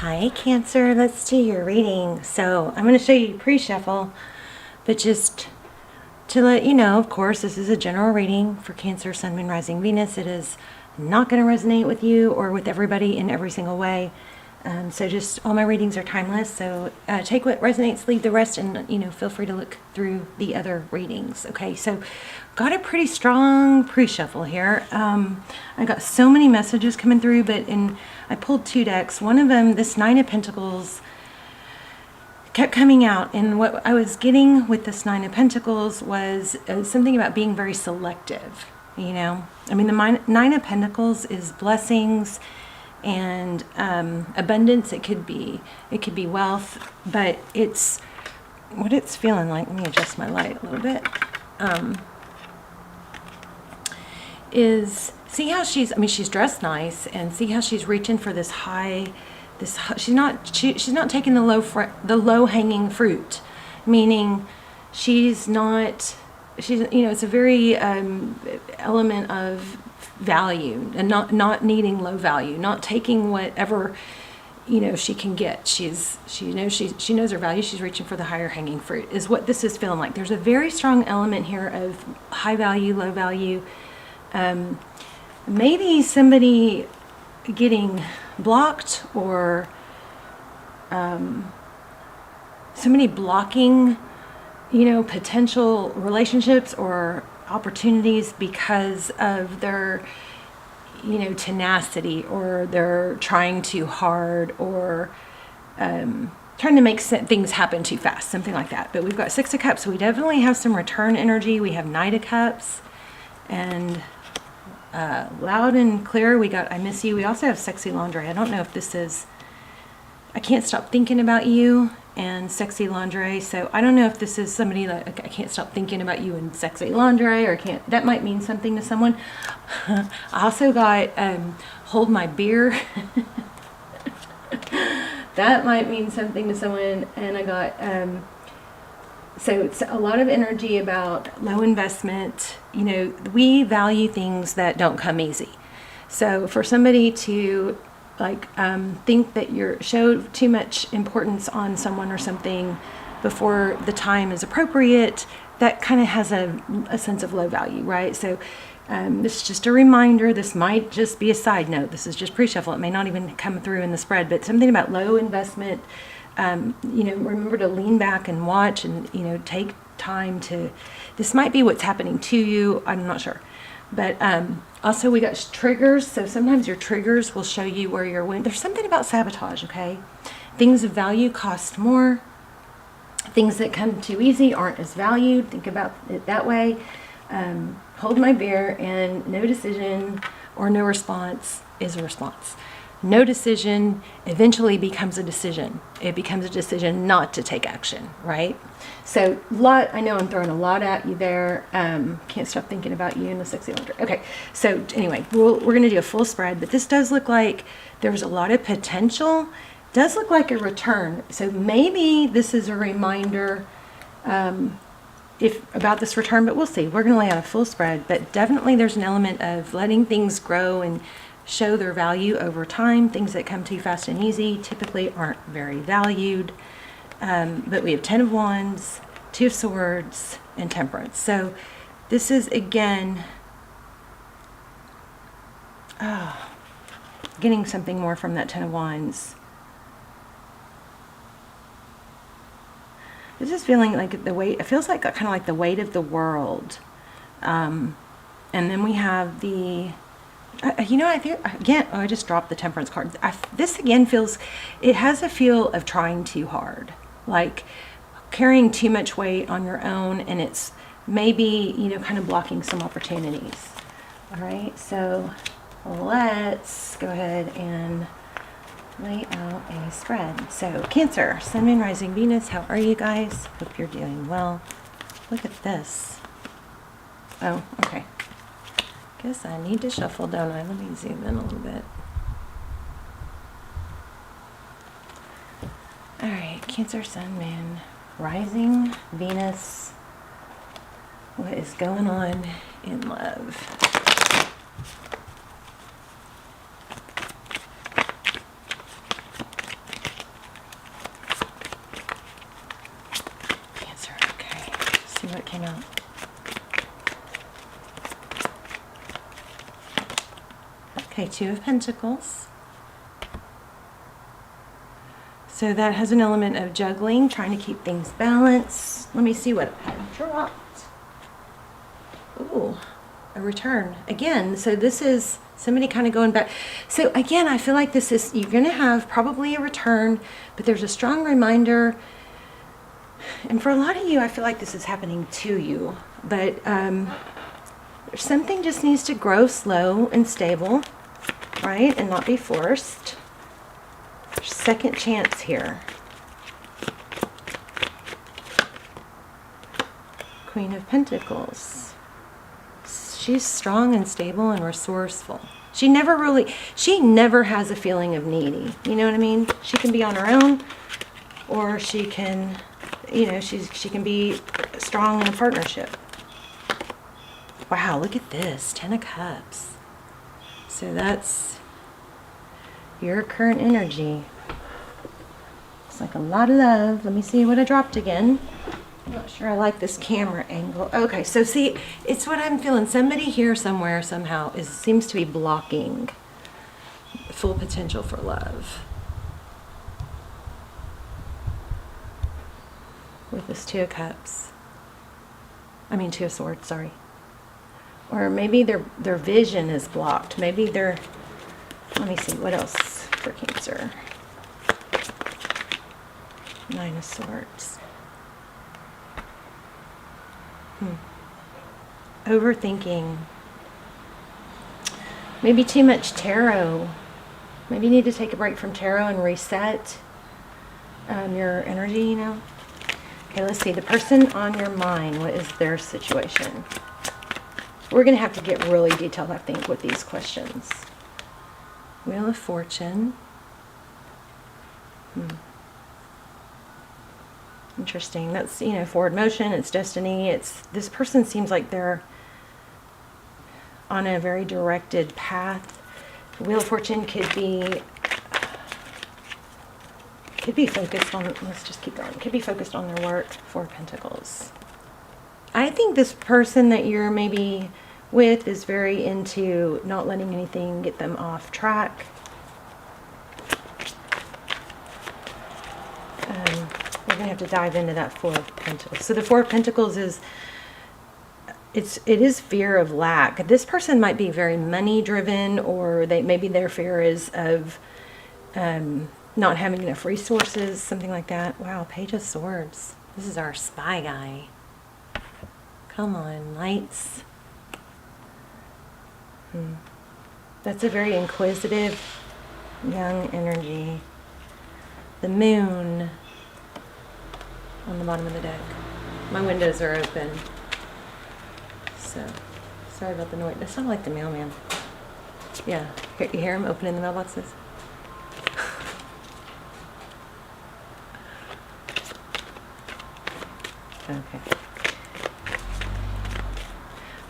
Hi Cancer, let's do your reading. So I'm going to show you pre-shuffle, but just to let you know, of course, this is a general reading for Cancer, Sun, Moon, Rising, Venus. It is not going to resonate with you or with everybody in every single way. So just all my readings are timeless. So take what resonates, leave the rest, and feel free to look through the other readings. Okay, so got a pretty strong pre-shuffle here. I got so many messages coming through, I pulled two decks. One of them, this Nine of Pentacles, kept coming out, and what I was getting with this Nine of Pentacles was something about being very selective. I mean, the Nine of Pentacles is blessings and abundance. It could be wealth, but it's what it's feeling like. Let me adjust my light a little bit. Is see how she's dressed nice, and see how she's reaching for this high, she's not taking the low hanging fruit, meaning it's a very element of value, and not needing low value, not taking whatever she can get. She knows her value. She's reaching for the higher hanging fruit, is what this is feeling like. There's a very strong element here of high value, low value. Maybe somebody getting blocked, or somebody blocking potential relationships or opportunities because of their tenacity, or they're trying too hard, or trying to make things happen too fast, something like that. But we've got Six of Cups, so we definitely have some return energy. We have Knight of Cups, and loud and clear, we got I miss you. We also have sexy lingerie. I don't know if this is I can't stop thinking about you and sexy lingerie. So I don't know if this is somebody that I can't stop thinking about you and sexy lingerie, or that might mean something to someone. I also got hold my beer. That might mean something to someone. And I got so it's a lot of energy about low investment. We value things that don't come easy. So for somebody to think that you're show too much importance on someone or something before the time is appropriate, that kind of has a sense of low value, right? So this is just a reminder. This might just be a side note. This is just pre-shuffle. It may not even come through in the spread, but something about low investment. Remember to lean back and watch, and take time to. This might be what's happening to you. I'm not sure, but also we got triggers. So sometimes your triggers will show you where you're winning. There's something about sabotage. Okay, things of value cost more. Things that come too easy aren't as valued. Think about it that way. Hold my beer, and no decision or no response is a response. No decision eventually becomes a decision. It becomes a decision not to take action, right? So I know I'm throwing a lot at you there. Can't stop thinking about you and the sexy laundry. Okay, so anyway, we're going to do a full spread, but this does look like there's a lot of potential. Does look like a return. So maybe this is a reminder about this return, but we'll see. We're going to lay out a full spread, but definitely there's an element of letting things grow and show their value over time. Things that come too fast and easy typically aren't very valued. But we have Ten of Wands, Two of Swords, and Temperance. So this is, again, getting something more from that Ten of Wands. This is feeling like the weight. It feels like kind of like the weight of the world. And then we have the I think, again, I just dropped the Temperance card. This again it has a feel of trying too hard, like carrying too much weight on your own, and it's maybe, kind of blocking some opportunities. All right, so let's go ahead and lay out a spread. So Cancer, Sun, Moon, Rising, Venus, how are you guys? Hope you're doing well. Look at this. Oh, okay. Guess I need to shuffle, don't I? Let me zoom in a little bit. All right, Cancer, Sun, Moon, Rising, Venus. What is going on in love? what came out. Okay, Two of Pentacles. So that has an element of juggling, trying to keep things balanced. Let me see what I dropped. Ooh, a return. Again, so this is somebody kind of going back. So again, I feel like this is, you're going to have probably a return, but there's a strong reminder. And for a lot of you, I feel like this is happening to you. But something just needs to grow slow and stable, right? And not be forced. Second chance here. Queen of Pentacles. She's strong and stable and resourceful. She never has a feeling of needy. You know what I mean? She can be on her own, or she can, you know, she can be strong in a partnership. Wow, look at this. 10 of Cups. So that's your current energy. It's like a lot of love. Let me see what I dropped again. I'm not sure I like this camera angle. Okay, so see, it's what I'm feeling. Somebody here somewhere somehow seems to be blocking full potential for love. With this Two of Cups. I mean, Two of Swords, sorry. Or maybe their vision is blocked. Maybe let me see, what else for Cancer? Nine of Swords. Overthinking. Maybe too much tarot. Maybe you need to take a break from tarot and reset your energy, you know. Okay, let's see. The person on your mind, what is their situation? We're going to have to get really detailed, I think, with these questions. Wheel of Fortune. Interesting. That's, you know, forward motion. It's destiny. This person seems like they're on a very directed path. Wheel of Fortune could be focused on, let's just keep going. Could be focused on their work. Four of Pentacles. I think this person that you're maybe with is very into not letting anything get them off track. We're going to have to dive into that Four of Pentacles. So the Four of Pentacles is, it is fear of lack. This person might be very money driven, or maybe their fear is of not having enough resources, something like that. Wow, Page of Swords. This is our spy guy. Come on, lights. That's a very inquisitive, young energy. The Moon on the bottom of the deck. My windows are open, so sorry about the noise. That sounded like the mailman. Yeah, you hear him opening the mailboxes? Okay.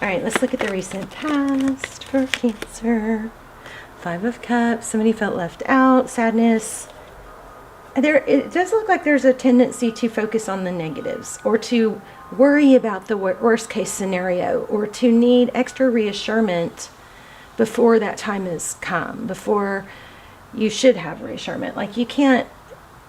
All right, let's look at the recent past for Cancer. Five of Cups. Somebody felt left out. Sadness. It does look like there's a tendency to focus on the negatives, or to worry about the worst case scenario, or to need extra reassurance before that time has come, before you should have reassurance. Like, you can't,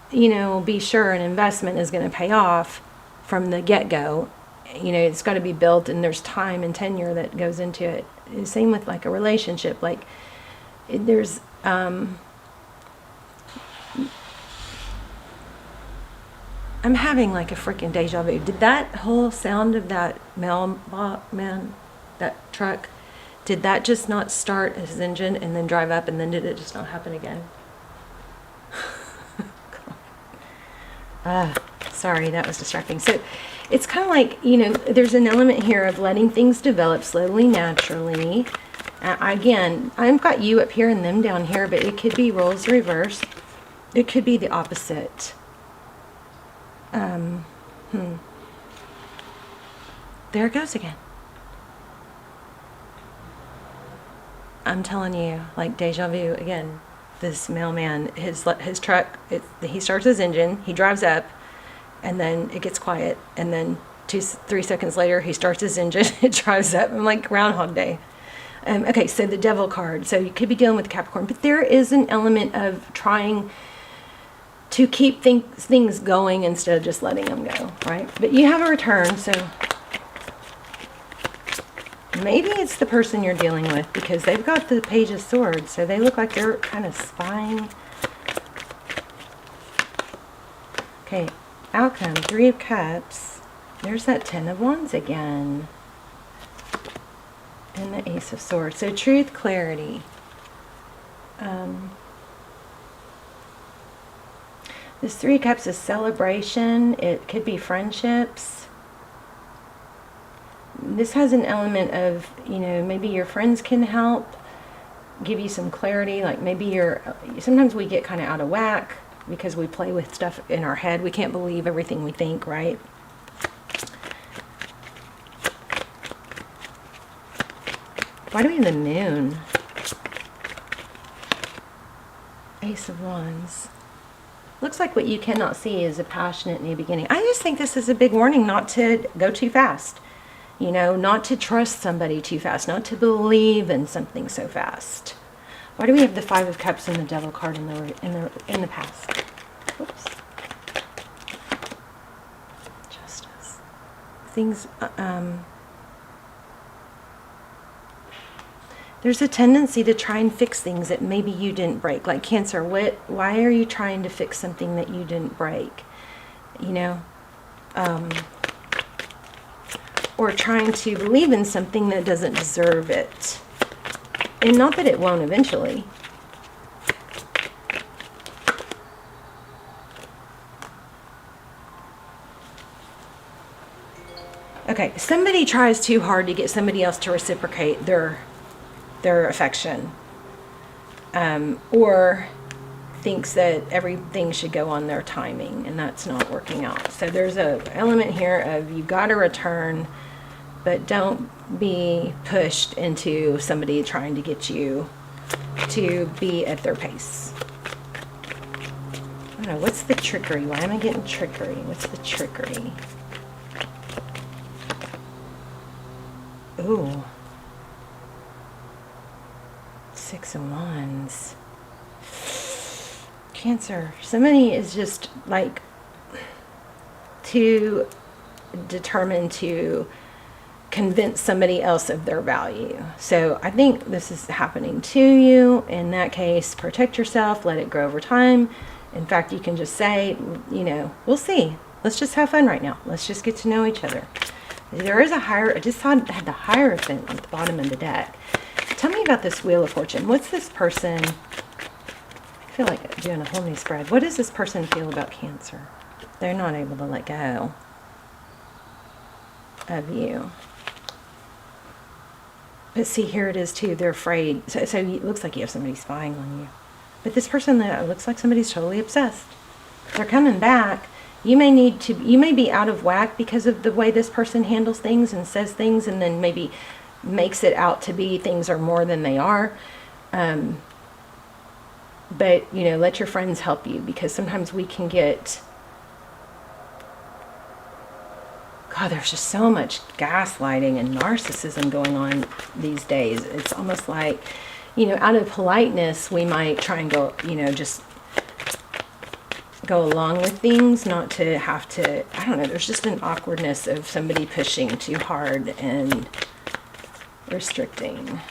you know, be sure an investment is going to pay off from the get-go. You know, it's got to be built, and there's time and tenure that goes into it. Same with like a relationship. Like, there's I'm having like a freaking deja vu. Did that whole sound of that mailman, that truck, did that just not start his engine and then drive up, and then did it just not happen again? Sorry, that was distracting. So it's kind of like, you know, there's an element here of letting things develop slowly, naturally. Again, I've got you up here and them down here, but it could be roles reversed. It could be the opposite. There it goes again. I'm telling you, like deja vu again. This mailman, his truck, he starts his engine, he drives up, and then it gets quiet, and then 3 seconds later, he starts his engine, it drives up. I'm like Groundhog Day. Okay, so the Devil card. So you could be dealing with Capricorn, but there is an element of trying to keep things going instead of just letting them go, right? But you have a return, so maybe it's the person you're dealing with, because they've got the Page of Swords, so they look like they're kind of spying. Okay, outcome, 3 of Cups. There's that 10 of Wands again. And the Ace of Swords. So truth, clarity. This 3 of Cups is celebration. It could be friendships. This has an element of, you know, maybe your friends can help give you some clarity. Like maybe sometimes we get kind of out of whack because we play with stuff in our head. We can't believe everything we think, right? Why do we have the Moon? Ace of Wands. Looks like what you cannot see is a passionate new beginning. I just think this is a big warning not to go too fast. You know, not to trust somebody too fast, not to believe in something so fast. Why do we have the 5 of Cups and the Devil card in the past? Whoops. Justice. Things. There's a tendency to try and fix things that maybe you didn't break. Like Cancer, why are you trying to fix something that you didn't break? You know? Or trying to believe in something that doesn't deserve it. And not that it won't eventually. Okay, somebody tries too hard to get somebody else to reciprocate their affection, or thinks that everything should go on their timing, and that's not working out. So there's an element here of you got to return, but don't be pushed into somebody trying to get you to be at their pace. I don't know, what's the trickery? Why am I getting trickery? What's the trickery? Ooh. 6 of Wands. Cancer. Somebody is just like too determined to convince somebody else of their value. So I think this is happening to you. In that case, protect yourself, let it grow over time. In fact, you can just say, you know, we'll see. Let's just have fun right now. Let's just get to know each other. There is a I just saw had the Hierophant at the bottom of the deck. Tell me about this Wheel of Fortune. What's this person? I feel like doing a whole new spread. What does this person feel about Cancer? They're not able to let go of you. But see, here it is too. They're afraid. So it looks like you have somebody spying on you. But this person, that looks like somebody's totally obsessed. They're coming back. You may be out of whack because of the way this person handles things and says things, and then maybe makes it out to be things are more than they are. But, you know, let your friends help you, because sometimes we can get, God, there's just so much gaslighting and narcissism going on these days. It's almost like, you know, out of politeness, we might try and go, you know, just go along with things, not to have to, I don't know, there's just an awkwardness of somebody pushing too hard and restricting.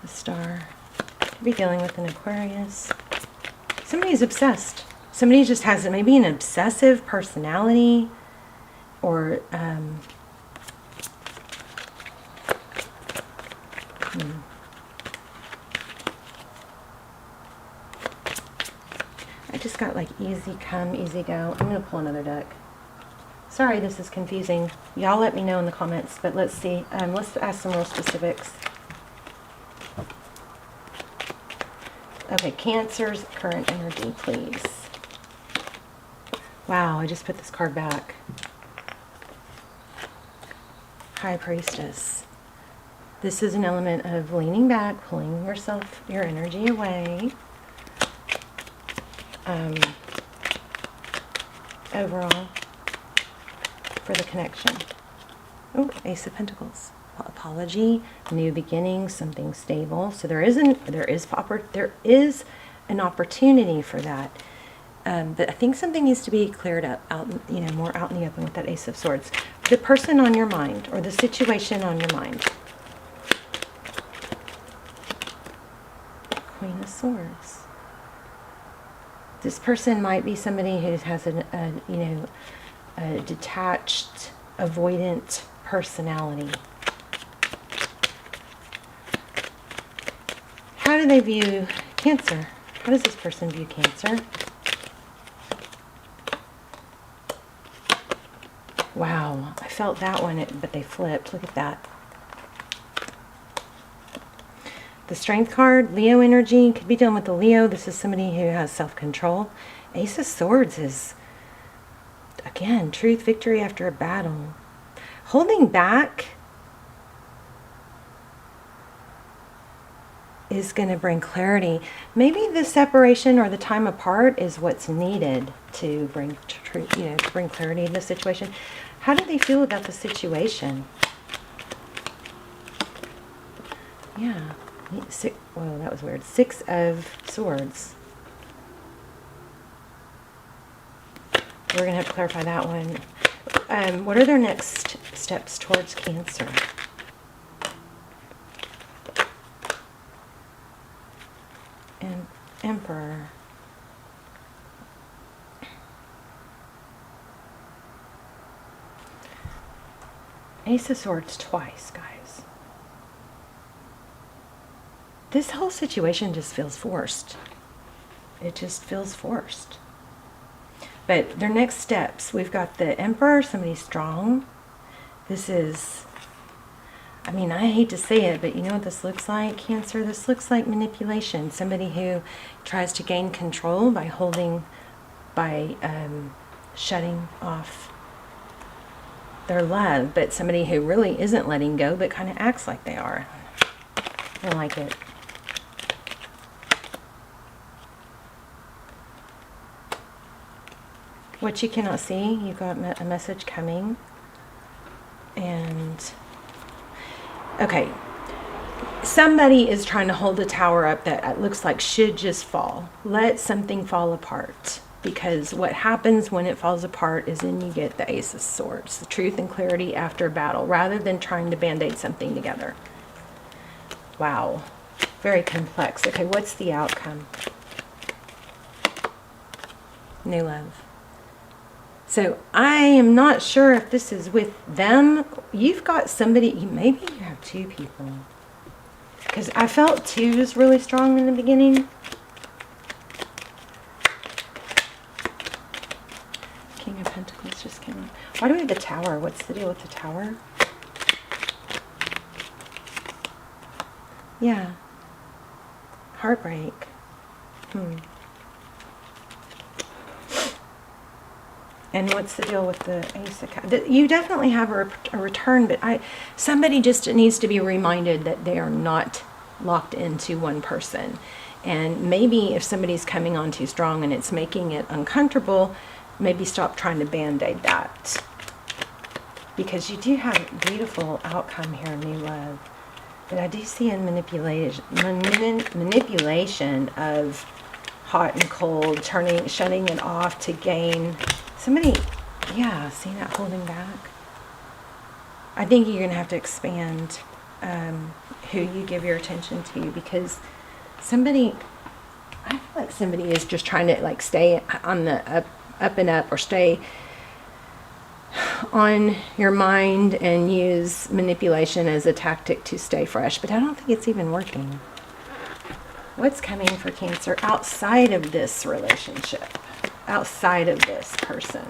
The Star. Could be dealing with an Aquarius. Somebody's obsessed. Somebody just has maybe an obsessive personality, or I just got like easy come, easy go. I'm going to pull another deck. Sorry, this is confusing. Y'all let me know in the comments, but let's see. Let's ask some real specifics. Okay, Cancer's current energy, please. Wow, I just put this card back. High Priestess. This is an element of leaning back, pulling your energy away. overall for the connection. Oh, Ace of Pentacles. Apology, new beginnings, something stable. So there is an opportunity for that. But I think something needs to be cleared up, more out in the open with that Ace of Swords. The person on your mind, or the situation on your mind. Queen of Swords. This person might be somebody who has a detached, avoidant personality. How do they view Cancer? How does this person view Cancer? Wow, I felt that one, but they flipped. Look at that. The Strength card, Leo energy, could be dealing with the Leo. This is somebody who has self-control. Ace of Swords is, again, truth, victory after a battle. Holding back is going to bring clarity. Maybe the separation or the time apart is what's needed to bring truth, to bring clarity in the situation. How do they feel about the situation? Yeah. Whoa, that was weird. 6 of Swords. We're going to have to clarify that one. What are their next steps towards Cancer? And Emperor. Ace of Swords twice, guys. This whole situation just feels forced. It just feels forced. But their next steps, we've got the Emperor, somebody strong. This is, I hate to say it, but you know what this looks like, Cancer? This looks like manipulation. Somebody who tries to gain control by shutting off their love, but somebody who really isn't letting go, but kind of acts like they are. I don't like it. What you cannot see, you've got a message coming. And, okay, somebody is trying to hold a tower up that it looks like should just fall. Let something fall apart. Because what happens when it falls apart is then you get the Ace of Swords, the truth and clarity after a battle, rather than trying to band-aid something together. Wow. Very complex. Okay, what's the outcome? New love. So I am not sure if this is with them. You've got somebody, maybe you have 2 people. Because I felt 2 was really strong in the beginning. King of Pentacles just came up. Why do we have the Tower? What's the deal with the Tower? Yeah. Heartbreak. And what's the deal with the Ace of Cups? You definitely have a return, but somebody just needs to be reminded that they are not locked into one person. And maybe if somebody's coming on too strong and it's making it uncomfortable, maybe stop trying to band-aid that. Because you do have a beautiful outcome here, new love. But I do see a manipulation of hot and cold, shutting it off to gain. Somebody, yeah, see that holding back? I think you're going to have to expand who you give your attention to, because I feel like somebody is just trying to stay on the up and up, or stay on your mind and use manipulation as a tactic to stay fresh. But I don't think it's even working. What's coming for Cancer outside of this relationship? Outside of this person?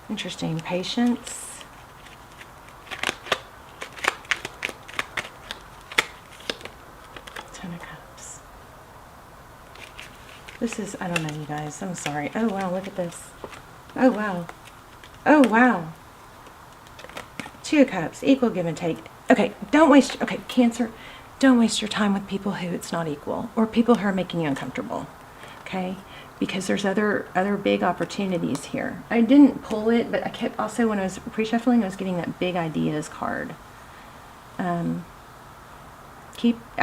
Interesting. Patience. Ten of Cups. This is, I don't know, you guys. I'm sorry. Oh, wow. Look at this. Oh, wow. Oh, wow. 2 of Cups. Equal give and take. Okay. Don't waste. Okay. Cancer. Don't waste your time with people who it's not equal, or people who are making you uncomfortable, okay? Because there's other big opportunities here. I didn't pull it, but I kept also, when I was pre-shuffling, I was getting that big ideas card. I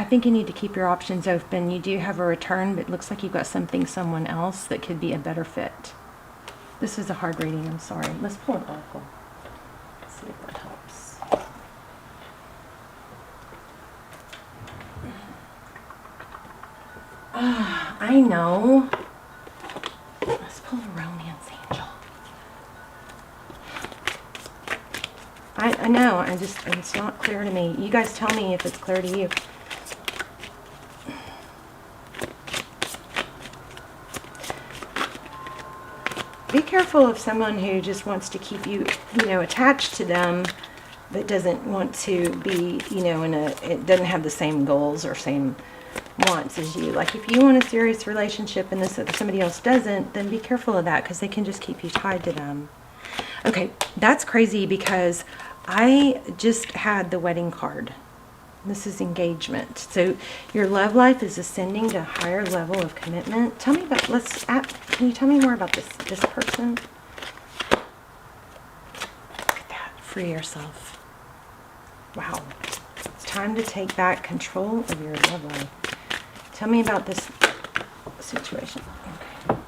think you need to keep your options open. You do have a return, but it looks like you've got someone else that could be a better fit. This is a hard reading, I'm sorry. Let's pull an oracle. Let's see if that helps. I know. Let's pull a romance angel. I know, it's not clear to me. You guys tell me if it's clear to you. Be careful of someone who just wants to keep you, attached to them, but doesn't want to be, it doesn't have the same goals or same wants as you. Like, if you want a serious relationship and somebody else doesn't, then be careful of that, because they can just keep you tied to them. Okay, that's crazy, because I just had the wedding card. This is engagement. So your love life is ascending to a higher level of commitment. Tell me about, can you tell me more about this person? Look at that. Free yourself. Wow. It's time to take back control of your love life. Tell me about this situation. Okay.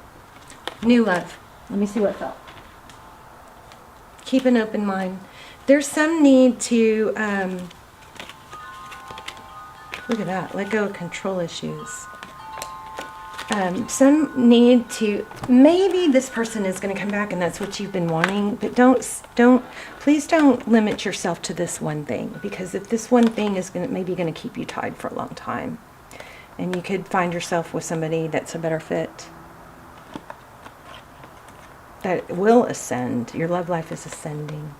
New love. Let me see what felt. Keep an open mind. There's some need to, look at that, let go of control issues. Some need to, maybe this person is going to come back and that's what you've been wanting, but please don't limit yourself to this one thing, because if this one thing is maybe going to keep you tied for a long time, and you could find yourself with somebody that's a better fit, that will ascend. Your love life is ascending.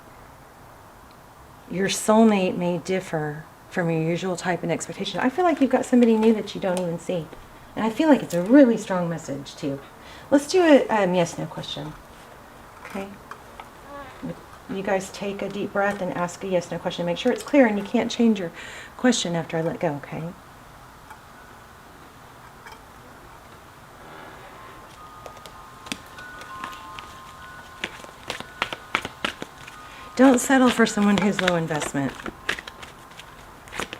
Your soulmate may differ from your usual type and expectation. I feel like you've got somebody new that you don't even see. And I feel like it's a really strong message too. Let's do a yes/no question. Okay? You guys take a deep breath and ask a yes/no question. Make sure it's clear, and you can't change your question after I let go, okay? Don't settle for someone who's low investment.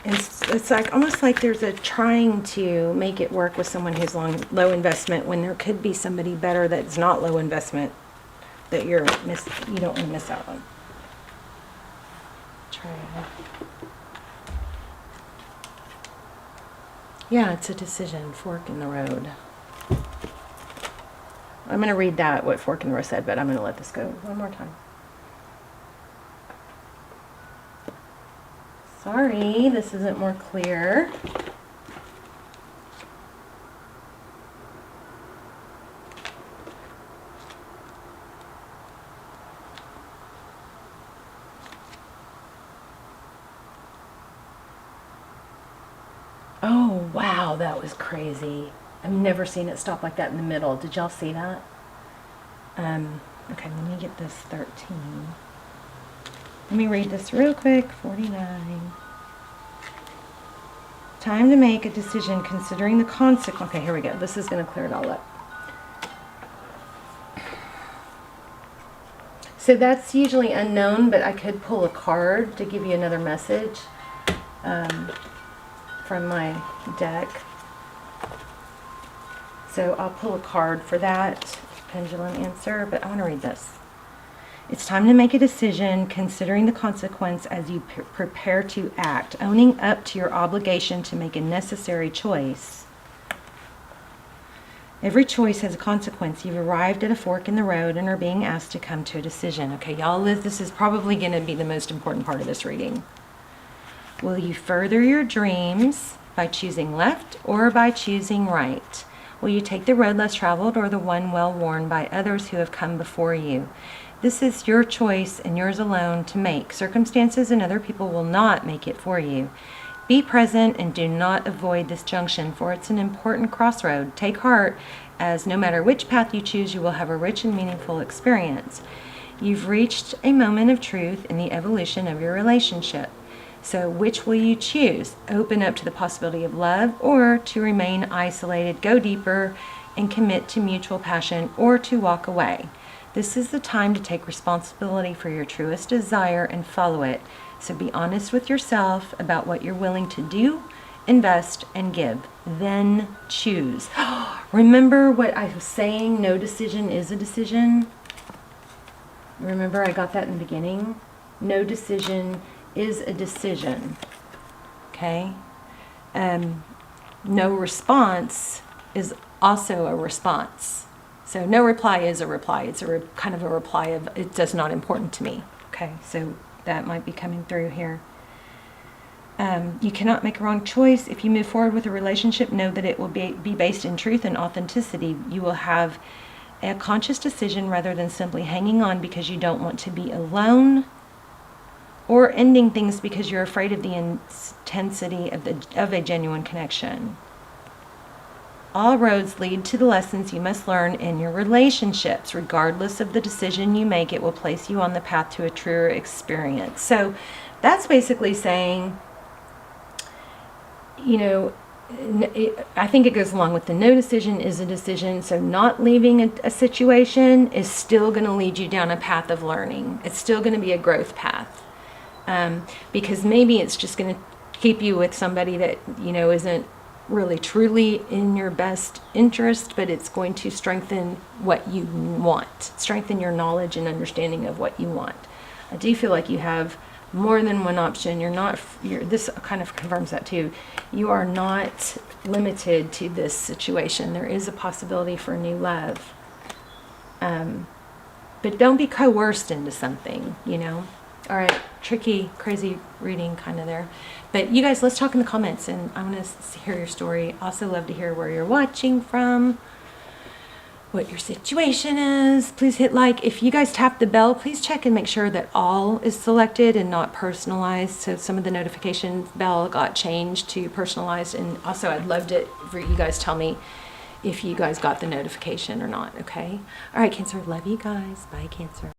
It's like almost like there's a trying to make it work with someone who's low investment, when there could be somebody better that's not low investment that you don't want to miss out on. Try it. Yeah, it's a decision. Fork in the road. I'm going to read what Fork in the Road said, but I'm going to let this go one more time. Sorry, this isn't more clear. Oh, wow, that was crazy. I've never seen it stop like that in the middle. Did y'all see that? Okay, let me get this 13. Let me read this real quick. 49. Time to make a decision considering the consequence. Okay, here we go. This is going to clear it all up. So that's usually unknown, but I could pull a card to give you another message from my deck. So I'll pull a card for that pendulum answer, but I want to read this. It's time to make a decision considering the consequence as you prepare to act, owning up to your obligation to make a necessary choice. Every choice has a consequence. You've arrived at a fork in the road and are being asked to come to a decision. Okay, y'all, this is probably going to be the most important part of this reading. Will you further your dreams by choosing left or by choosing right? Will you take the road less traveled or the one well worn by others who have come before you? This is your choice and yours alone to make. Circumstances and other people will not make it for you. Be present and do not avoid this junction, for it's an important crossroad. Take heart, as no matter which path you choose, you will have a rich and meaningful experience. You've reached a moment of truth in the evolution of your relationship. So which will you choose? Open up to the possibility of love, or to remain isolated, go deeper, and commit to mutual passion, or to walk away? This is the time to take responsibility for your truest desire and follow it. So be honest with yourself about what you're willing to do, invest, and give. Then choose. Remember what I was saying? No decision is a decision. Remember I got that in the beginning? No decision is a decision. Okay? No response is also a response. So no reply is a reply. It's a kind of a reply of, it does not important to me. Okay, so that might be coming through here. You cannot make a wrong choice. If you move forward with a relationship, know that it will be based in truth and authenticity. You will have a conscious decision rather than simply hanging on because you don't want to be alone, or ending things because you're afraid of the intensity of a genuine connection. All roads lead to the lessons you must learn in your relationships. Regardless of the decision you make, it will place you on the path to a truer experience. So that's basically saying, you know, I think it goes along with the no decision is a decision. So not leaving a situation is still going to lead you down a path of learning. It's still going to be a growth path. Because maybe it's just going to keep you with somebody that, you know, isn't really truly in your best interest, but it's going to strengthen what you want, strengthen your knowledge and understanding of what you want. I do feel like you have more than one option. This kind of confirms that too. You are not limited to this situation. There is a possibility for new love. But don't be coerced into something, you know. All right, tricky, crazy reading kind of there. But you guys, let's talk in the comments, and I want to hear your story. Also love to hear where you're watching from, what your situation is. Please hit like. If you guys tap the bell, please check and make sure that all is selected and not personalized. So some of the notification bell got changed to personalized. And also I'd love it for you guys tell me if you guys got the notification or not, okay? All right, Cancer, love you guys. Bye, Cancer.